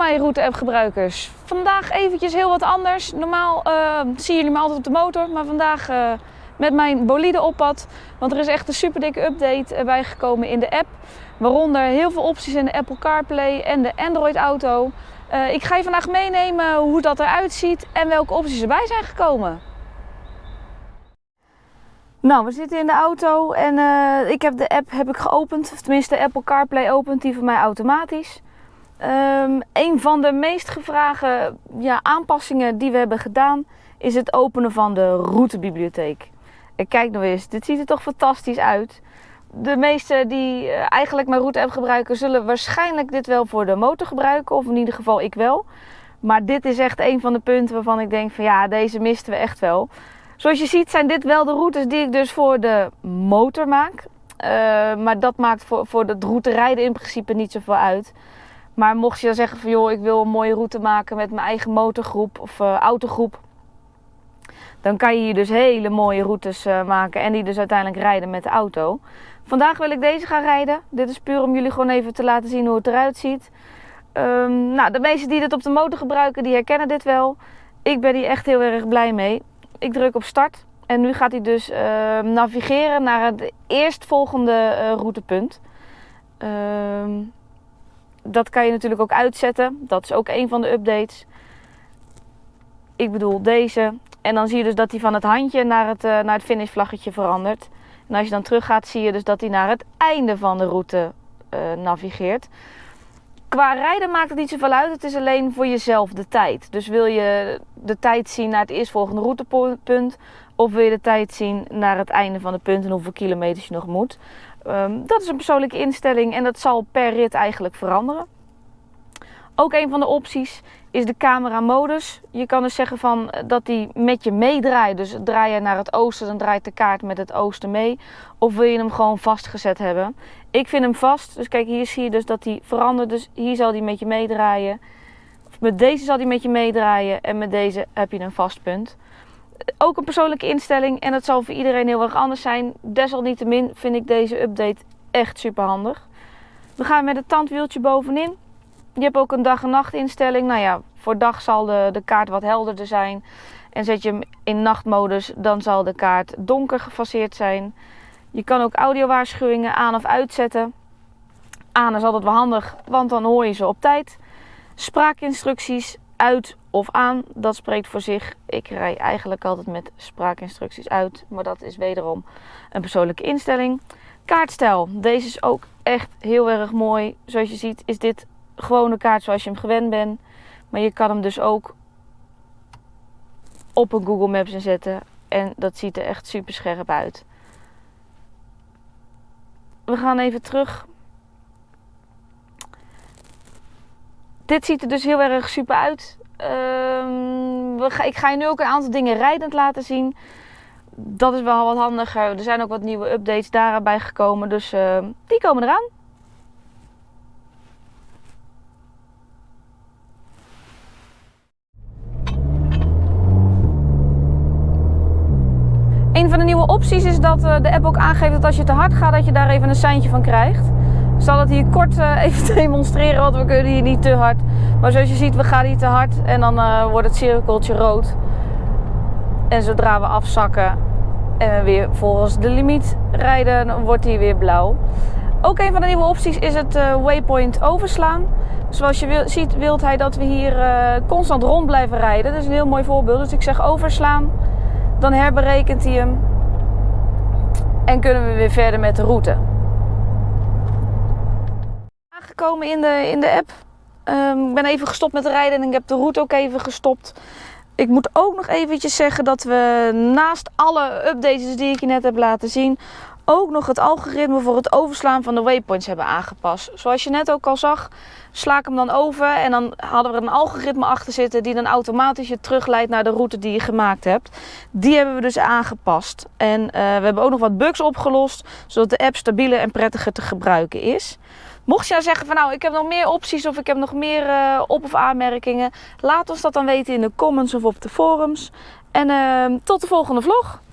mij route-app gebruikers. Vandaag eventjes heel wat anders. Normaal zien jullie me altijd op de motor, maar vandaag met mijn bolide op pad. Want er is echt een super dikke update bijgekomen in de app. Waaronder heel veel opties in de Apple CarPlay en de Android Auto. Ik ga je vandaag meenemen hoe dat eruit ziet en welke opties erbij zijn gekomen. Nou, we zitten in de auto en ik heb de app geopend, of tenminste de Apple CarPlay opent die voor mij automatisch. Een van de meest gevraagde aanpassingen die we hebben gedaan is het openen van de routebibliotheek. En kijk nou eens, dit ziet er toch fantastisch uit. De meesten die eigenlijk mijn route-app gebruiken zullen waarschijnlijk dit wel voor de motor gebruiken, of in ieder geval ik wel. Maar dit is echt een van de punten waarvan ik denk van ja, deze misten we echt wel. Zoals je ziet zijn dit wel de routes die ik dus voor de motor maak. Maar dat maakt voor het route rijden in principe niet zoveel uit. Maar mocht je dan zeggen van joh, ik wil een mooie route maken met mijn eigen motorgroep of autogroep. Dan kan je hier dus hele mooie routes maken en die dus uiteindelijk rijden met de auto. Vandaag wil ik deze gaan rijden. Dit is puur om jullie gewoon even te laten zien hoe het eruit ziet. Nou, de meesten die dit op de motor gebruiken, die herkennen dit wel. Ik ben hier echt heel erg blij mee. Ik druk op start en nu gaat hij dus navigeren naar het eerstvolgende routepunt. Dat kan je natuurlijk ook uitzetten. Dat is ook een van de updates. Ik bedoel deze. En dan zie je dus dat hij van het handje naar het finishvlaggetje verandert. En als je dan terug gaat, zie je dus dat hij naar het einde van de route navigeert. Qua rijden maakt het niet zoveel uit. Het is alleen voor jezelf de tijd. Dus wil je de tijd zien naar het eerstvolgende routepunt. Of wil je de tijd zien naar het einde van de punt en hoeveel kilometers je nog moet. Dat is een persoonlijke instelling en dat zal per rit eigenlijk veranderen. Ook een van de opties is de camera modus. Je kan dus zeggen van dat die met je meedraait. Dus draai je naar het oosten, dan draait de kaart met het oosten mee. Of wil je hem gewoon vastgezet hebben. Ik vind hem vast. Dus kijk, hier zie je dus dat hij verandert. Dus hier zal hij met je meedraaien. Of met deze zal hij met je meedraaien. En met deze heb je een vast punt. Ook een persoonlijke instelling. En dat zal voor iedereen heel erg anders zijn. Desalniettemin vind ik deze update echt super handig. We gaan met het tandwieltje bovenin. Je hebt ook een dag- en nachtinstelling. Nou ja, voor dag zal de kaart wat helderder zijn. En zet je hem in nachtmodus, dan zal de kaart donker gefaseerd zijn. Je kan ook audiowaarschuwingen aan of uitzetten. Aan is altijd wel handig, want dan hoor je ze op tijd. Spraakinstructies uit of aan, dat spreekt voor zich. Ik rij eigenlijk altijd met spraakinstructies uit, maar dat is wederom een persoonlijke instelling. Kaartstijl, deze is ook echt heel erg mooi. Zoals je ziet is dit gewoon een kaart zoals je hem gewend bent. Maar je kan hem dus ook op een Google Maps inzetten. En dat ziet er echt super scherp uit. We gaan even terug. Dit ziet er dus heel erg super uit. Ik ga je nu ook een aantal dingen rijdend laten zien. Dat is wel wat handiger. Er zijn ook wat nieuwe updates daarbij gekomen. Dus die komen eraan. Een van de nieuwe opties is dat de app ook aangeeft dat als je te hard gaat, dat je daar even een seintje van krijgt. Ik zal het hier kort even demonstreren, want we kunnen hier niet te hard. Maar zoals je ziet, we gaan hier te hard en dan wordt het cirkeltje rood. En zodra we afzakken en we weer volgens de limiet rijden, dan wordt hij weer blauw. Ook een van de nieuwe opties is het waypoint overslaan. Zoals je ziet, wil hij dat we hier constant rond blijven rijden. Dat is een heel mooi voorbeeld. Dus ik zeg overslaan. Dan herberekent hij hem en kunnen we weer verder met de route. Aangekomen in de app. Ik ben even gestopt met rijden en ik heb de route ook even gestopt. Ik moet ook nog eventjes zeggen dat we naast alle updates die ik je net heb laten zien, ook nog het algoritme voor het overslaan van de waypoints hebben aangepast. Zoals je net ook al zag, sla ik hem dan over en dan hadden we er een algoritme achter zitten die dan automatisch je terugleidt naar de route die je gemaakt hebt. Die hebben we dus aangepast. En we hebben ook nog wat bugs opgelost, zodat de app stabieler en prettiger te gebruiken is. Mocht je nou zeggen van nou, ik heb nog meer opties of ik heb nog meer op- of aanmerkingen, laat ons dat dan weten in de comments of op de forums. En tot de volgende vlog.